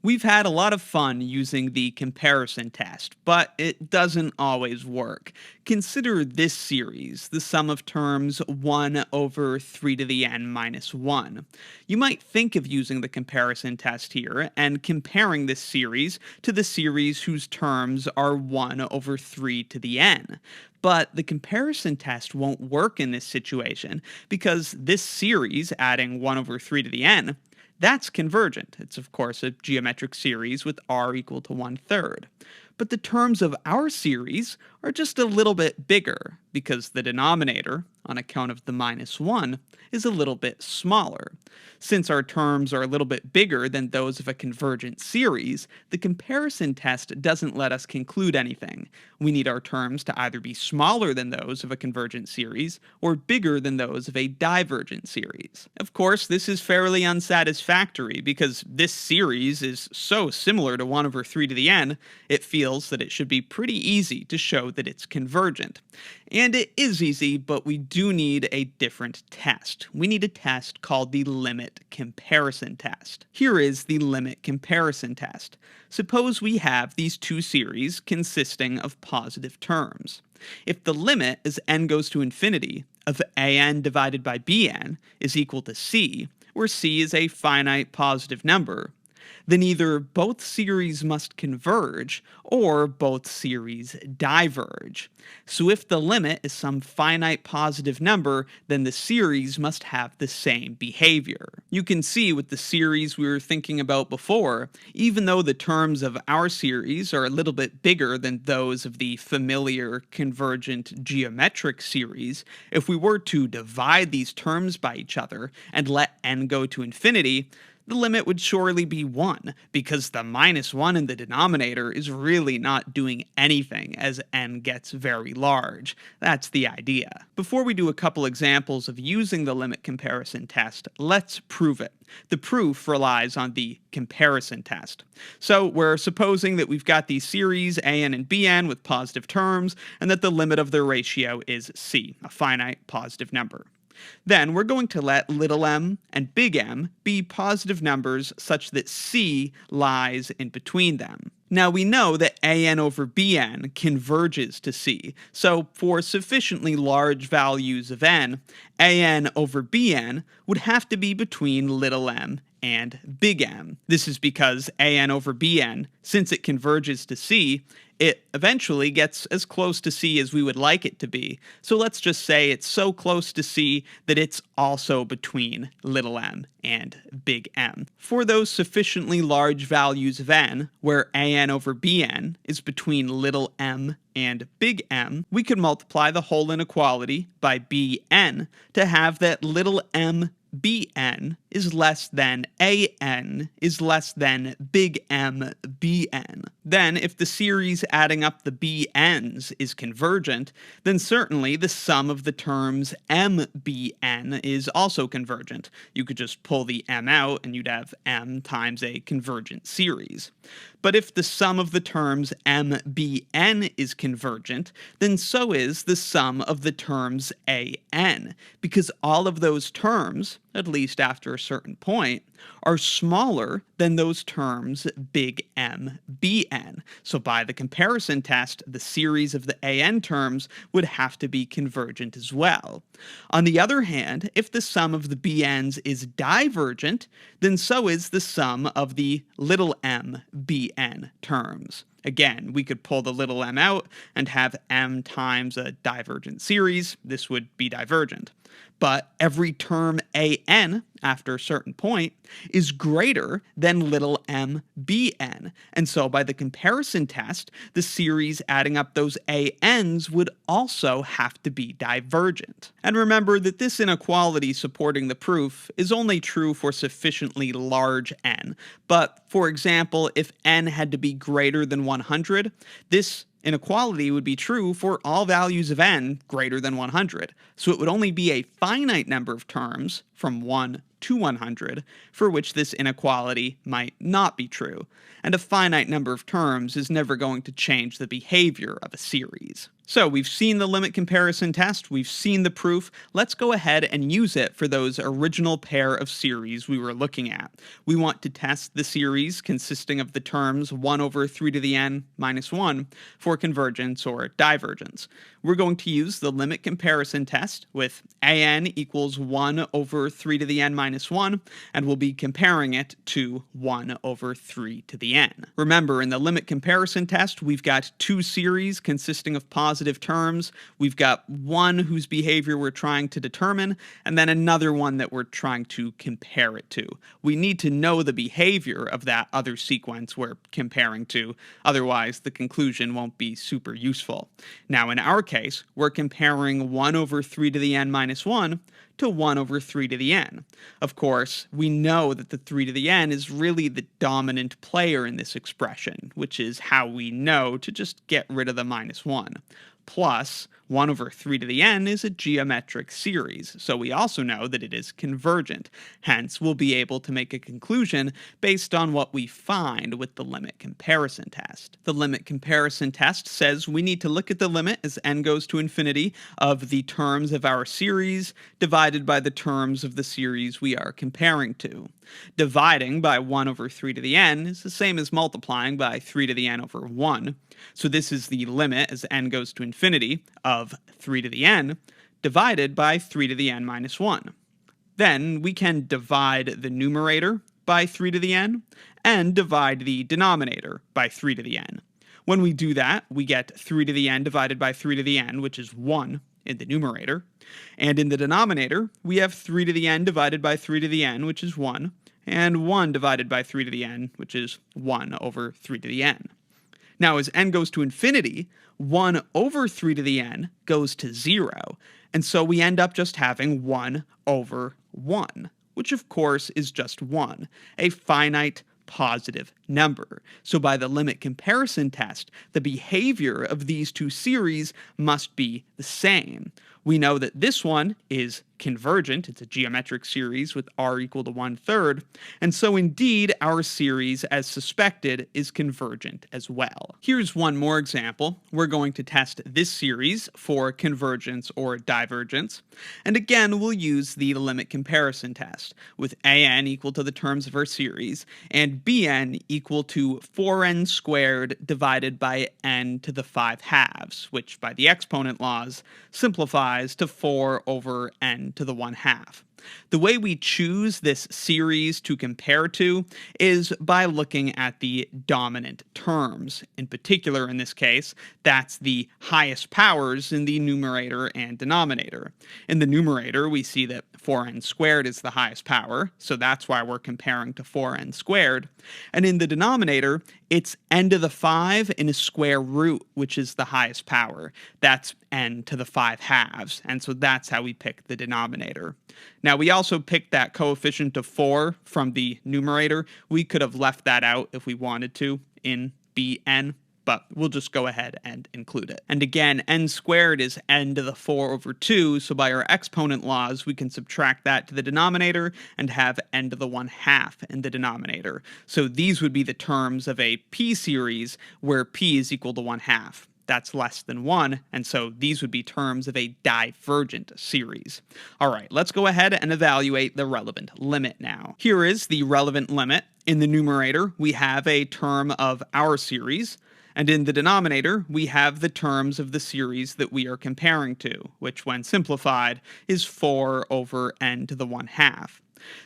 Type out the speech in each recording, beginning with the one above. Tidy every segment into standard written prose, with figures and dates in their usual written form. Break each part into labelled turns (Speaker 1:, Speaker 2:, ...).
Speaker 1: We've had a lot of fun using the comparison test, but it doesn't always work. Consider this series, the sum of terms 1 over 3 to the n minus 1. You might think of using the comparison test here and comparing this series to the series whose terms are 1 over 3 to the n. But the comparison test won't work in this situation because this series, adding 1 over 3 to the n, that's convergent. It's, of course, a geometric series with r equal to 1/3. But the terms of our series are just a little bit bigger because the denominator, on account of the minus 1, is a little bit smaller. Since our terms are a little bit bigger than those of a convergent series, the comparison test doesn't let us conclude anything. We need our terms to either be smaller than those of a convergent series or bigger than those of a divergent series. Of course, this is fairly unsatisfactory because this series is so similar to 1 over 3 to the n, it feels that it should be pretty easy to show that it's convergent. And it is easy, but we do need a different test. We need a test called the limit comparison test. Here is the limit comparison test. Suppose we have these two series consisting of positive terms. If the limit as n goes to infinity of an divided by bn is equal to c, where c is a finite positive number, then either both series must converge or both series diverge. So if the limit is some finite positive number, then the series must have the same behavior. You can see with the series we were thinking about before, even though the terms of our series are a little bit bigger than those of the familiar convergent geometric series, if we were to divide these terms by each other and let n go to infinity, the limit would surely be 1, because the minus 1 in the denominator is really not doing anything as n gets very large. That's the idea. Before we do a couple examples of using the limit comparison test, let's prove it. The proof relies on the comparison test. So we're supposing that we've got these series an and bn with positive terms, and that the limit of their ratio is c, a finite positive number. Then we're going to let little m and big M be positive numbers such that c lies in between them. Now we know that an over bn converges to c, so for sufficiently large values of n, an over bn would have to be between little m and big M. This is because an over bn, since it converges to c, it eventually gets as close to c as we would like it to be. So let's just say it's so close to c that it's also between little m and big M. For those sufficiently large values of n, where an over bn is between little m and big M, we could multiply the whole inequality by bn to have that little m bn is less than an is less than big M bn. Then, if the series adding up the bn's is convergent, then certainly the sum of the terms mbn is also convergent. You could just pull the m out and you'd have m times a convergent series. But if the sum of the terms mbn is convergent, then so is the sum of the terms an, because all of those terms, at least after a certain point, are smaller than those terms big M bn. So by the comparison test, the series of the an terms would have to be convergent as well. On the other hand, if the sum of the bn's is divergent, then so is the sum of the little m bn terms. Again, we could pull the little m out and have m times a divergent series. This would be divergent. But every term an after a certain point is greater than little m bn. And so by the comparison test, the series adding up those an's would also have to be divergent. And remember that this inequality supporting the proof is only true for sufficiently large n. But for example, if n had to be greater than 100, this inequality would be true for all values of n greater than 100, so it would only be a finite number of terms, from 1 to 100, for which this inequality might not be true, and a finite number of terms is never going to change the behavior of a series. So we've seen the limit comparison test, we've seen the proof. Let's go ahead and use it for those original pair of series we were looking at. We want to test the series consisting of the terms 1 over 3 to the n minus 1 for convergence or divergence. We're going to use the limit comparison test with an equals 1 over 3 to the n minus 1, and we'll be comparing it to 1 over 3 to the n. Remember, in the limit comparison test, we've got two series consisting of positive terms. We've got one whose behavior we're trying to determine, and then another one that we're trying to compare it to. We need to know the behavior of that other sequence we're comparing to, otherwise the conclusion won't be super useful. Now, in our case, we're comparing 1 over 3 to the n minus 1 to 1 over 3 to the n. Of course, we know that the 3 to the n is really the dominant player in this expression, which is how we know to just get rid of the minus 1. Plus, 1 over 3 to the n is a geometric series, so we also know that it is convergent. Hence, we'll be able to make a conclusion based on what we find with the limit comparison test. The limit comparison test says we need to look at the limit as n goes to infinity of the terms of our series divided by the terms of the series we are comparing to. Dividing by 1 over 3 to the n is the same as multiplying by 3 to the n over 1. So this is the limit as n goes to infinity of 3 to the n divided by 3 to the n minus 1. Then we can divide the numerator by 3 to the n and divide the denominator by 3 to the n. When we do that, we get 3 to the n divided by 3 to the n, which is 1 in the numerator. And in the denominator, we have 3 to the n divided by 3 to the n, which is 1, and 1 divided by 3 to the n, which is 1 over 3 to the n. Now, as n goes to infinity, 1 over 3 to the n goes to 0, and so we end up just having 1 over 1, which of course is just 1, a finite positive number. So by the limit comparison test, the behavior of these two series must be the same. We know that this one is convergent. It's a geometric series with r equal to 1/3. And so indeed, our series, as suspected, is convergent as well. Here's one more example. We're going to test this series for convergence or divergence. And again, we'll use the limit comparison test with an equal to the terms of our series and bn equal to 4n squared divided by n to the 5/2, which by the exponent laws simplifies to 4 over n to the 1/2. The way we choose this series to compare to is by looking at the dominant terms. In particular, in this case, that's the highest powers in the numerator and denominator. In the numerator, we see that 4n squared is the highest power, so that's why we're comparing to 4n squared. And in the denominator, it's n to the 5 in a square root, which is the highest power. That's n to the 5/2, and so that's how we pick the denominator. Now, we also picked that coefficient of 4 from the numerator. We could have left that out if we wanted to in bn, but we'll just go ahead and include it. And again, n squared is n to the 4 over 2, so by our exponent laws, we can subtract that to the denominator and have n to the 1/2 in the denominator. So these would be the terms of a p-series where p is equal to 1/2. That's less than 1, and so these would be terms of a divergent series. All right, let's go ahead and evaluate the relevant limit now. Here is the relevant limit. In the numerator, we have a term of our series, and in the denominator, we have the terms of the series that we are comparing to, which when simplified is 4 over n to the 1/2.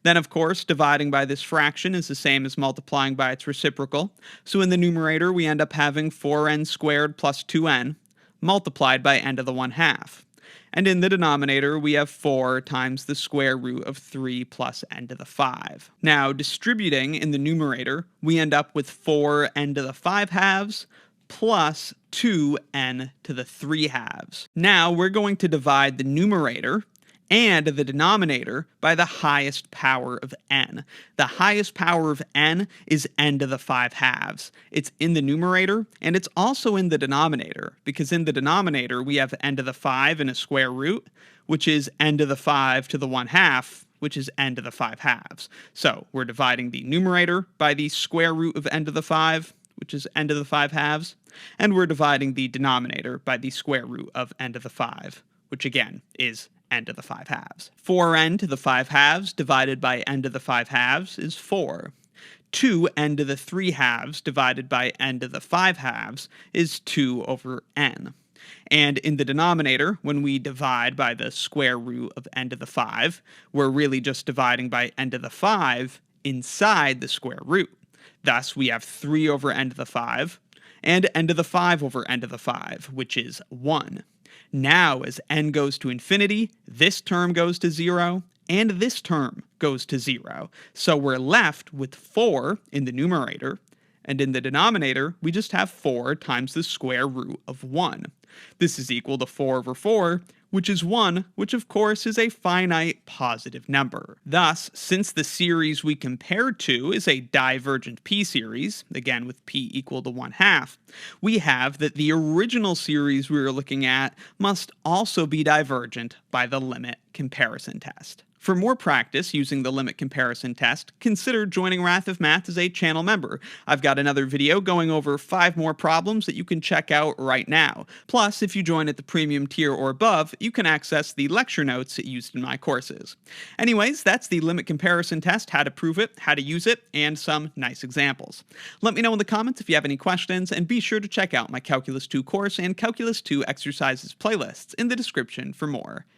Speaker 1: Then, of course, dividing by this fraction is the same as multiplying by its reciprocal. So in the numerator, we end up having 4n squared plus 2n multiplied by n to the 1/2. And in the denominator, we have 4 times the square root of 3 plus n to the 5. Now, distributing in the numerator, we end up with 4n to the 5/2 plus 2n to the 3/2. Now, we're going to divide the numerator and the denominator by the highest power of n. The highest power of n is n to the 5/2. It's in the numerator, and it's also in the denominator, because in the denominator we have n to the 5 in a square root, which is n to the 5 to the 1/2, which is n to the 5/2. So we're dividing the numerator by the square root of n to the 5, which is n to the 5 halves, and we're dividing the denominator by the square root of n to the 5, which again is n to the 5 halves. 4n to the 5 halves divided by n to the 5 halves is 4. 2n to the 3 halves divided by n to the 5 halves is 2 over n. And in the denominator, when we divide by the square root of n to the 5, we're really just dividing by n to the 5 inside the square root. Thus, we have 3 over n to the 5 and n to the 5 over n to the 5, which is 1. Now, as n goes to infinity, this term goes to 0, and this term goes to 0. So we're left with 4 in the numerator, and in the denominator, we just have 4 times the square root of 1. This is equal to 4 over 4, which is 1, which of course is a finite positive number. Thus, since the series we compared to is a divergent p-series, again with p equal to 1/2, we have that the original series we were looking at must also be divergent by the limit comparison test. For more practice using the limit comparison test, consider joining Wrath of Math as a channel member. I've got another video going over 5 more problems that you can check out right now. Plus, if you join at the premium tier or above, you can access the lecture notes used in my courses. Anyways, that's the limit comparison test, how to prove it, how to use it, and some nice examples. Let me know in the comments if you have any questions, and be sure to check out my Calculus 2 course and Calculus 2 exercises playlists in the description for more.